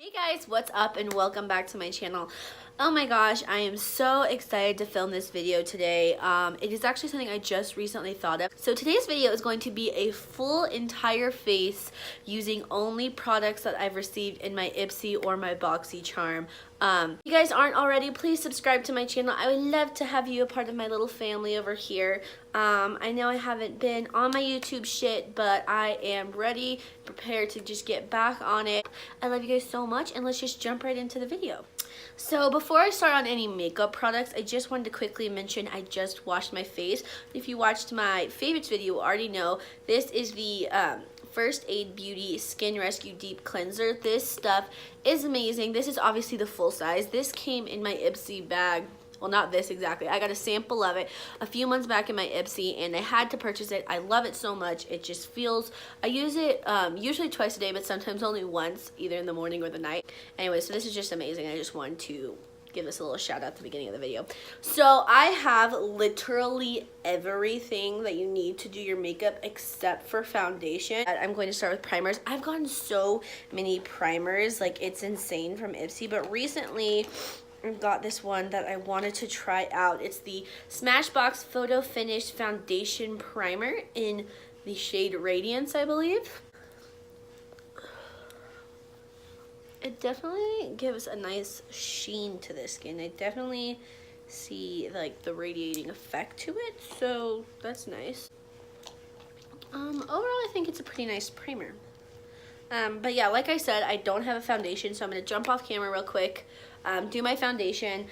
Hey guys, what's up and welcome back to my channel. Oh my gosh, I am so excited to film this video today. It is actually something I just recently thought of. So today's video is going to be a full entire face using only products that I've received in my Ipsy or my Boxycharm. If you guys aren't already, please subscribe to my channel. I would love to have you a part of my little family over here. I know I haven't been on my YouTube shit, but I am ready, prepared to just get back on it. I love you guys so much, and let's just jump right into the video. So before I start on any makeup products, I just wanted to quickly mention I just washed my face. If you watched my favorites video, you already know this is the First Aid Beauty Skin Rescue Deep Cleanser. This stuff is amazing. This is obviously the full size. This came in my Ipsy bag. Well, not this exactly. I got a sample of it a few months back in my Ipsy, and I had to purchase it. I love it so much. It just feels, I use it usually twice a day, but sometimes only once, either in the morning or the night. Anyway, so this is just amazing. I just wanted to give this a little shout out at the beginning of the video. So I have literally everything that you need to do your makeup except for foundation. I'm going to start with primers. I've gotten so many primers, like it's insane, from Ipsy, but recently I've got this one that I wanted to try out. It's the Smashbox Photo Finish Foundation Primer in the shade Radiance, I believe. It definitely gives a nice sheen to the skin. I definitely see like the radiating effect to it, so that's nice. Overall, I think it's a pretty nice primer. But yeah, like I said, I don't have a foundation, so I'm going to jump off camera real quick, do my foundation.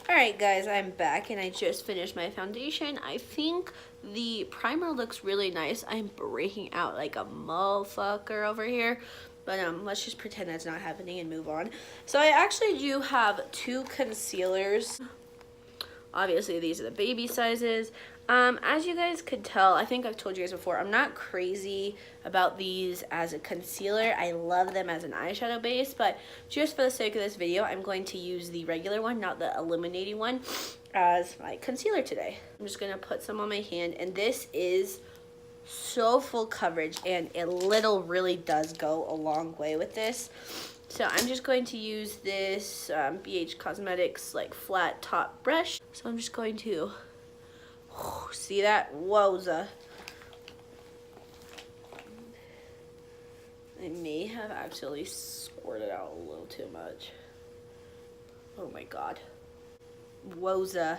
Alright guys, I'm back and I just finished my foundation. I think the primer looks really nice. I'm breaking out like a motherfucker over here. But let's just pretend that's not happening and move on. So I actually do have two concealers. Obviously, these are the baby sizes. As you guys could tell, I think I've told you guys before, I'm not crazy about these as a concealer. I love them as an eyeshadow base, but just for the sake of this video, I'm going to use the regular one, not the illuminating one, as my concealer today. I'm just going to put some on my hand, and this is so full coverage, and a little really does go a long way with this. So I'm just going to use this BH Cosmetics like flat top brush. So I'm just going to see that? Wowza. I may have actually squirted out a little too much. Oh my god. Wowza.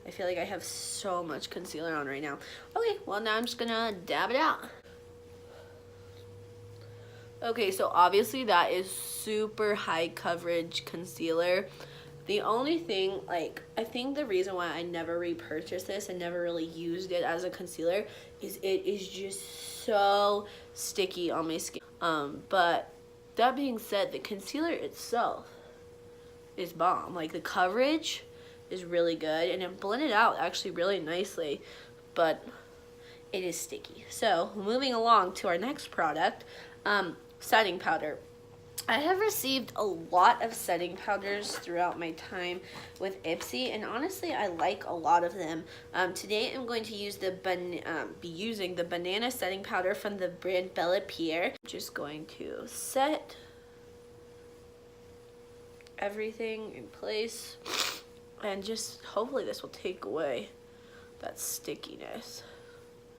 I feel like I have so much concealer on right now. Okay, well now I'm just gonna dab it out. Okay, so obviously that is super high coverage concealer. The only thing, like, I think the reason why I never repurchased this and never really used it as a concealer is it is just so sticky on my skin. But that being said, the concealer itself is bomb. Like, the coverage is really good, and it blended out actually really nicely, but it is sticky. So moving along to our next product, setting powder. I have received a lot of setting powders throughout my time with Ipsy, and honestly I like a lot of them. Today I'm going to use be using the banana setting powder from the brand Pierre. I'm just going to set everything in place, and just hopefully this will take away that stickiness.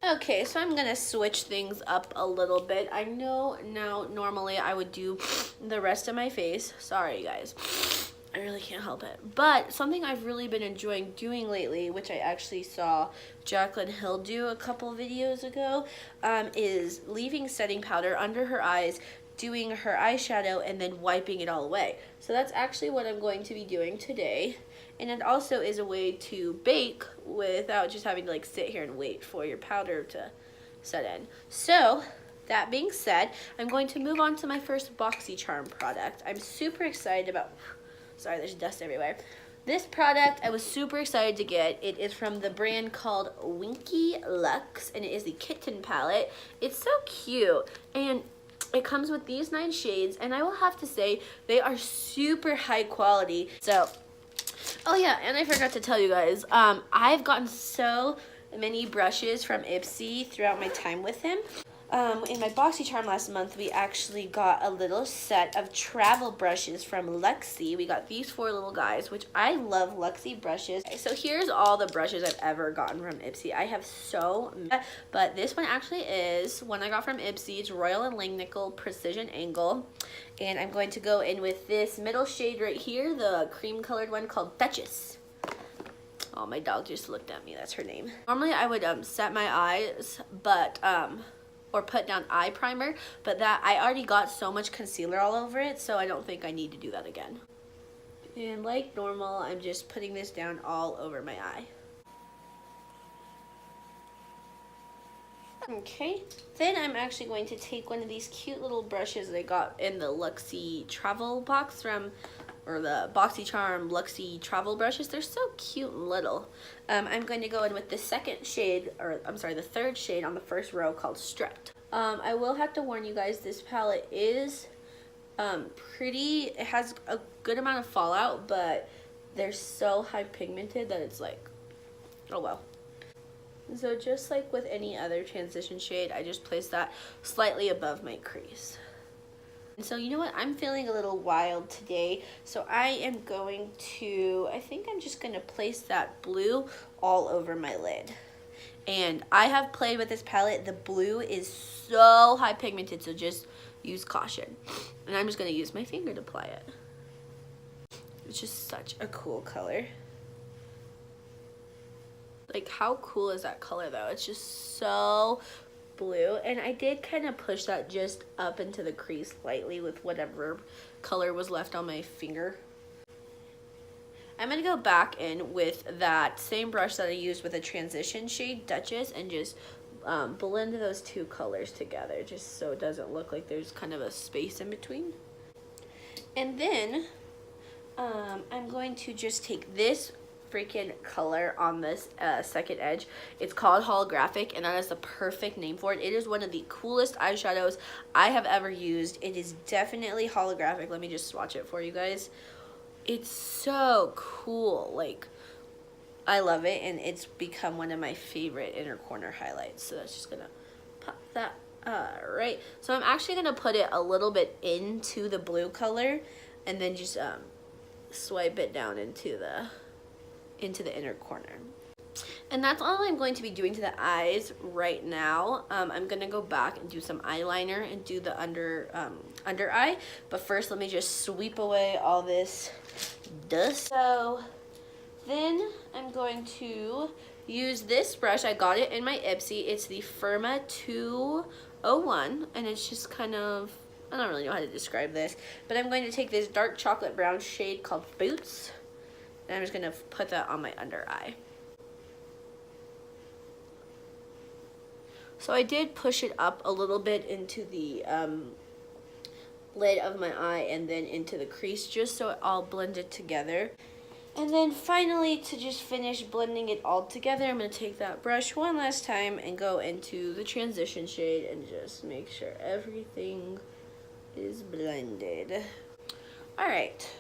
Okay, so I'm gonna switch things up a little bit. I know now normally I would do the rest of my face. Sorry guys, I really can't help it. But something I've really been enjoying doing lately, which I actually saw Jaclyn Hill do a couple videos ago, is leaving setting powder under her eyes, doing her eyeshadow, and then wiping it all away. So that's actually what I'm going to be doing today. And it also is a way to bake without just having to like sit here and wait for your powder to set in. So that being said, I'm going to move on to my first Boxycharm product. I'm super excited about, sorry, there's dust everywhere. This product I was super excited to get. It is from the brand called Winky Luxe, and it is the Kitten palette. It's so cute, and it comes with these 9 shades, and I will have to say they are super high quality. So, oh yeah, and I forgot to tell you guys, I've gotten so many brushes from Ipsy throughout my time with him. in my Boxycharm last month, we actually got a little set of travel brushes from Luxie. We got these 4 little guys, which I love Luxie brushes. So here's all the brushes I've ever gotten from Ipsy. I have so many, but this one actually is one I got from Ipsy. It's Royal and Langnickel Precision Angle. And I'm going to go in with this middle shade right here, the cream colored one called Duchess. Oh, my dog just looked at me. That's her name. Normally I would set my eyes, but or put down eye primer, but that I already got so much concealer all over it, so I don't think I need to do that again. And like normal, I'm just putting this down all over my eye. Okay, then I'm actually going to take one of these cute little brushes that I got in the Luxie travel box from, or the Boxycharm Luxie travel brushes. They're so cute and little. I'm going to go in with the second shade, or I'm sorry, the third shade on the first row called Strut. I will have to warn you guys, this palette is pretty, it has a good amount of fallout, but they're so high pigmented that it's like, oh well. So just like with any other transition shade, I just place that slightly above my crease. And so you know what, I'm feeling a little wild today, so I am going to, I think I'm just going to place that blue all over my lid. And I have played with this palette. The blue is so high pigmented, so just use caution. And I'm just going to use my finger to apply it. It's just such a cool color. Like, how cool is that color though? It's just so blue, and I did kind of push that just up into the crease lightly with whatever color was left on my finger. I'm going to go back in with that same brush that I used with a transition shade, Duchess, and just blend those 2 colors together just so it doesn't look like there's kind of a space in between. And then I'm going to just take this freaking color on this second edge. It's called Holographic, and that is the perfect name for it. It is one of the coolest eyeshadows I have ever used. It is definitely holographic. Let me just swatch it for you guys. It's so cool. Like, I love it, and it's become one of my favorite inner corner highlights. So that's just gonna pop that right. So I'm actually gonna put it a little bit into the blue color, and then just swipe it down into the inner corner. And that's all I'm going to be doing to the eyes right now. I'm gonna go back and do some eyeliner and do the under eye, but first let me just sweep away all this dust. So then I'm going to use this brush. I got it in my Ipsy. It's the Firma 201, and it's just kind of, I don't really know how to describe this, but I'm going to take this dark chocolate brown shade called Boots, and I'm just going to put that on my under eye. So I did push it up a little bit into the lid of my eye and then into the crease just so it all blended together. And then finally, to just finish blending it all together, I'm going to take that brush one last time and go into the transition shade and just make sure everything is blended. Alright.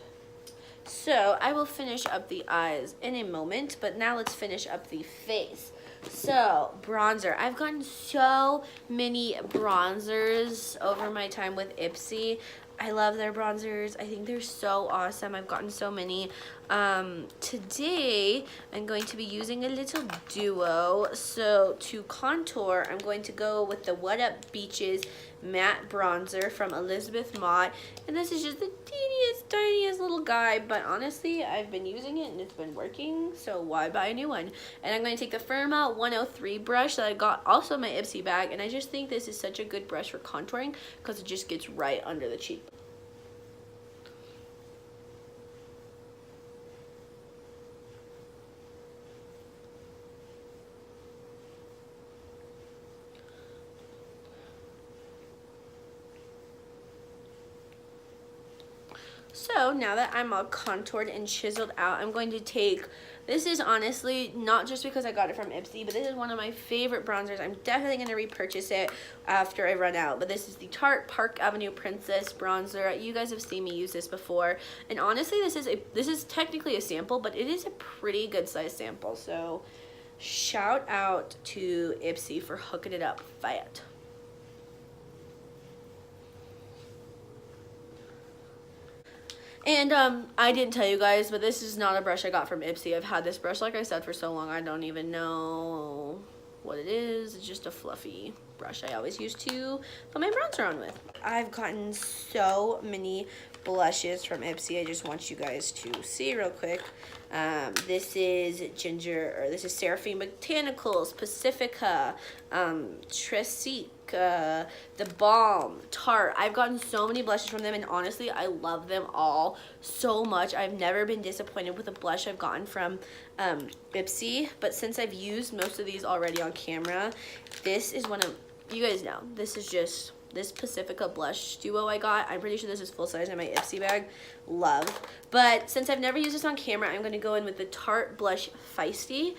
So I will finish up the eyes in a moment, but now let's finish up the face. So, bronzer. I've gotten so many bronzers over my time with Ipsy. I love their bronzers. I think they're so awesome. I've gotten so many. Today, I'm going to be using a little duo. So, to contour, I'm going to go with the What Up Beaches matte bronzer from Elizabeth Mott, and this is just the teeniest tiniest little guy, but honestly I've been using it and it's been working, so why buy a new one? And I'm going to take the Firma 103 brush that I got also in my Ipsy bag, and I just think this is such a good brush for contouring because it just gets right under the cheek. So now that I'm all contoured and chiseled out, I'm going to take, this is honestly not just because I got it from Ipsy, but this is one of my favorite bronzers. I'm definitely going to repurchase it after I run out. But this is the Tarte Park Avenue Princess bronzer. You guys have seen me use this before. And honestly, this is technically a sample, but it is a pretty good size sample. So shout out to Ipsy for hooking it up fat. And I didn't tell you guys, but this is not a brush I got from Ipsy. I've had this brush, like I said, for so long I don't even know what it is. It's just a fluffy brush I always use to put my bronzer on with. I've gotten so many blushes from Ipsy. I just want you guys to see real quick. This is this is Seraphine Botanicals, Pacifica, Tresique, the Balm, Tarte. I've gotten so many blushes from them, and honestly, I love them all so much. I've never been disappointed with a blush I've gotten from Ipsy, but since I've used most of these already on camera, this is one of, you guys know, this is just this Pacifica blush duo I got. I'm pretty sure this is full size in my Ipsy bag. Love. But since I've never used this on camera, I'm going to go in with the Tarte Blush Feisty.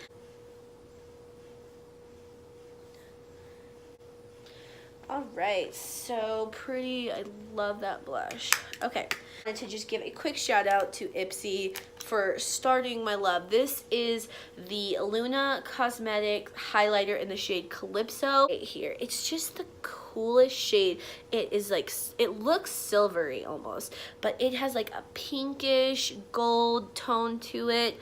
Alright, so pretty. I love that blush. Okay, I wanted to just give a quick shout out to Ipsy for starting my love. This is the Luna Cosmetic highlighter in the shade Calypso. Right here, it's just the coolest shade. It is like, it looks silvery almost, but it has like a pinkish gold tone to it.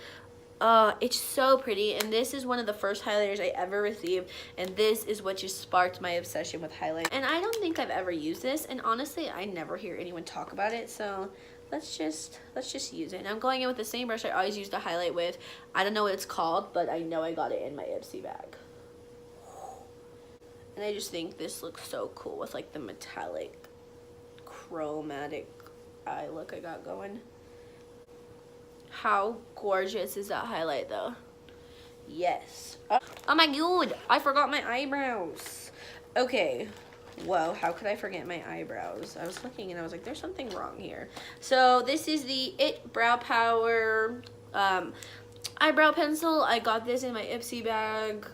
It's so pretty, and this is one of the first highlighters I ever received, and this is what just sparked my obsession with highlight. And I don't think I've ever used this, and honestly, I never hear anyone talk about it, so let's just use it. And I'm going in with the same brush I always use to highlight with. I don't know what it's called, but I know I got it in my Ipsy bag. And I just think this looks so cool with like the metallic chromatic eye look I got going. How gorgeous is that highlight though? Yes. Oh my god, I forgot my eyebrows. Okay. Whoa, how could I forget my eyebrows? I was looking and I was like, there's something wrong here. So this is the IT Brow Power eyebrow pencil. I got this in my Ipsy bag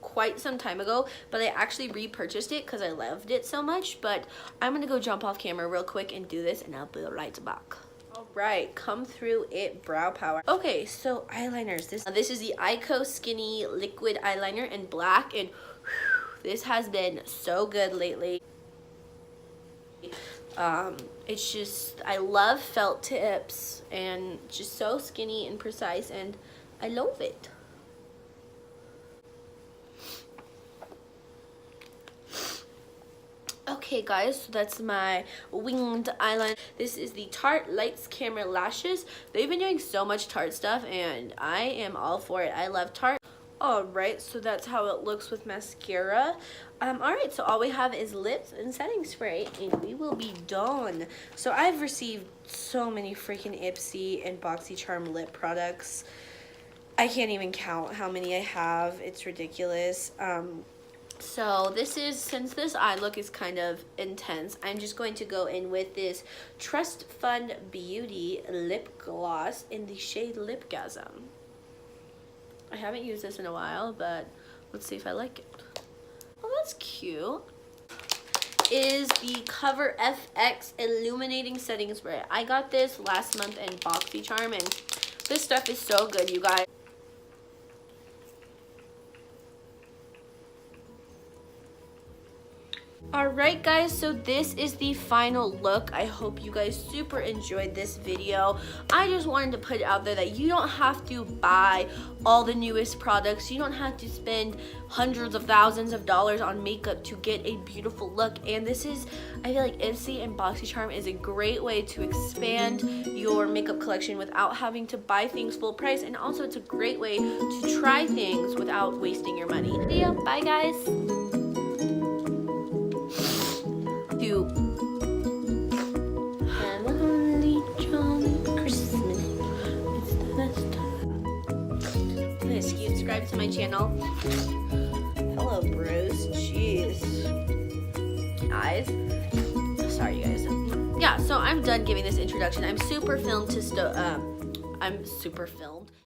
quite some time ago, but I actually repurchased it because I loved it so much. But I'm gonna go jump off camera real quick and do this, and I'll be right back. Alright, come through IT Brow Power. Okay, so eyeliners. This is the Ico Skinny Liquid Eyeliner in black, and whew, this has been so good lately. It's just, I love felt tips, and just so skinny and precise, and I love it. Okay guys, so that's my winged eyeliner. This is the Tarte Lights Camera Lashes. They've been doing so much Tarte stuff, and I am all for it. I love Tarte. Alright, so that's how it looks with mascara. Alright, so all we have is lips and setting spray, and we will be done. So I've received so many freaking Ipsy and Boxycharm lip products. I can't even count how many I have. It's ridiculous. So this is, since this eye look is kind of intense, I'm just going to go in with this Trust Fund Beauty lip gloss in the shade Lipgasm. I haven't used this in a while, but let's see if I like it. Oh, that's cute. Is the Cover FX Illuminating Setting Spray. I got this last month in Boxycharm, and this stuff is so good, you guys. Alright guys, so this is the final look. I hope you guys super enjoyed this video. I just wanted to put it out there that you don't have to buy all the newest products. You don't have to spend hundreds of thousands of dollars on makeup to get a beautiful look. And this is, I feel like Ipsy and Boxycharm is a great way to expand your makeup collection without having to buy things full price. And also it's a great way to try things without wasting your money. Bye guys. Have a holly jolly Christmas. It's the best time. Please subscribe to my channel. Hello, bros. Jeez. Eyes. Sorry, you guys. Yeah, so I'm done giving this introduction. I'm super filmed.